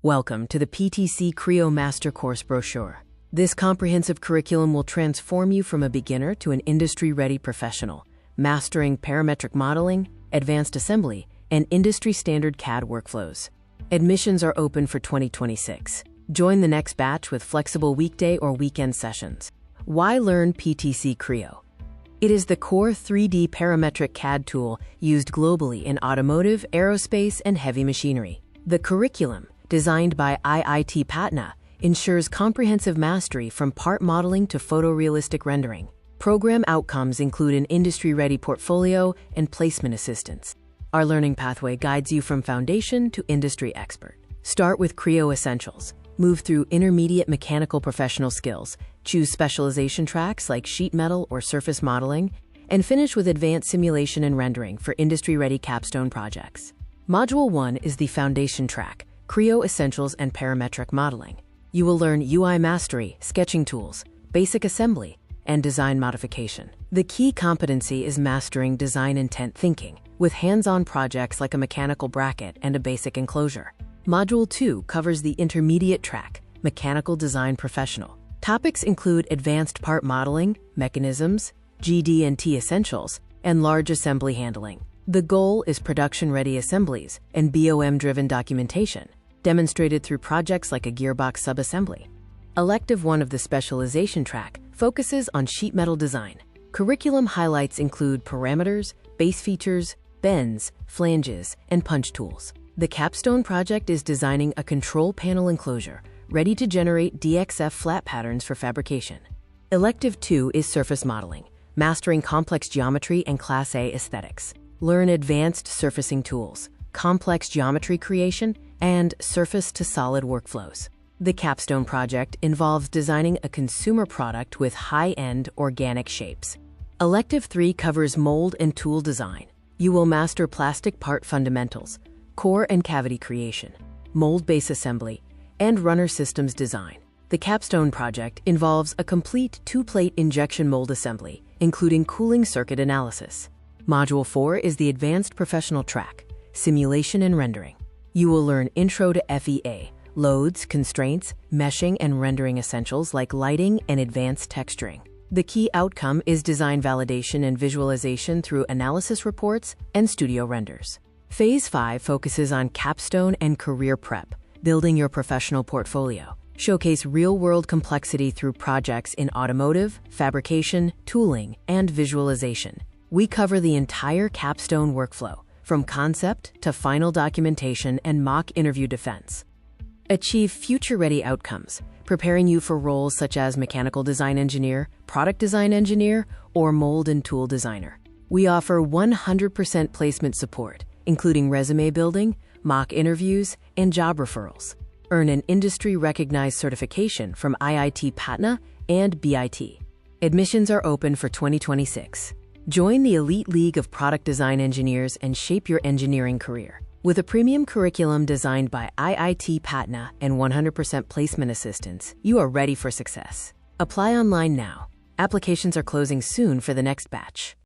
Welcome to the PTC Creo Master Course Brochure. This comprehensive curriculum will transform you from a beginner to an industry-ready professional, mastering parametric modeling, advanced assembly, and industry-standard CAD workflows. Admissions are open for 2026. Join the next batch with flexible weekday or weekend sessions. Why learn PTC Creo? It is the core 3D parametric CAD tool used globally in automotive, aerospace, and heavy machinery. The curriculum, designed by IIT Patna, ensures comprehensive mastery from part modeling to photorealistic rendering. Program outcomes include an industry-ready portfolio and placement assistance. Our learning pathway guides you from foundation to industry expert. Start with Creo Essentials. Move through intermediate mechanical professional skills. Choose specialization tracks like sheet metal or surface modeling, and finish with advanced simulation and rendering for industry-ready capstone projects. Module 1 is the foundation track, Creo Essentials and Parametric Modeling. You will learn UI mastery, sketching tools, basic assembly, and design modification. The key competency is mastering design intent thinking, with hands-on projects like a mechanical bracket and a basic enclosure. Module 2 covers the intermediate track, Mechanical Design Professional. Topics include advanced part modeling, mechanisms, GD&T essentials, and large assembly handling. The goal is production-ready assemblies and BOM-driven documentation, demonstrated through projects like a gearbox subassembly. Elective 1 of the specialization track focuses on sheet metal design. Curriculum highlights include parameters, base features, bends, flanges, and punch tools. The capstone project is designing a control panel enclosure, ready to generate DXF flat patterns for fabrication. Elective 2 is surface modeling, mastering complex geometry and Class A aesthetics. Learn advanced surfacing tools, complex geometry creation, and surface-to-solid workflows. The capstone project involves designing a consumer product with high-end organic shapes. Elective 3 covers mold and tool design. You will master plastic part fundamentals, core and cavity creation, mold base assembly, and runner systems design. The capstone project involves a complete 2-plate injection mold assembly, including cooling circuit analysis. Module 4 is the advanced professional track, simulation and rendering. You will learn Intro to FEA, loads, constraints, meshing, and rendering essentials like lighting and advanced texturing. The key outcome is design validation and visualization through analysis reports and studio renders. Phase 5 focuses on capstone and career prep, building your professional portfolio. Showcase real-world complexity through projects in automotive, fabrication, tooling, and visualization. We cover the entire capstone workflow, from concept to final documentation and mock interview defense. Achieve future-ready outcomes, preparing you for roles such as mechanical design engineer, product design engineer, or mold and tool designer. We offer 100% placement support, including resume building, mock interviews, and job referrals. Earn an industry-recognized certification from IIT Patna and BIT. Admissions are open for 2026. Join the elite league of product design engineers and shape your engineering career. With a premium curriculum designed by IIT Patna and 100% placement assistance, you are ready for success. Apply online now. Applications are closing soon for the next batch.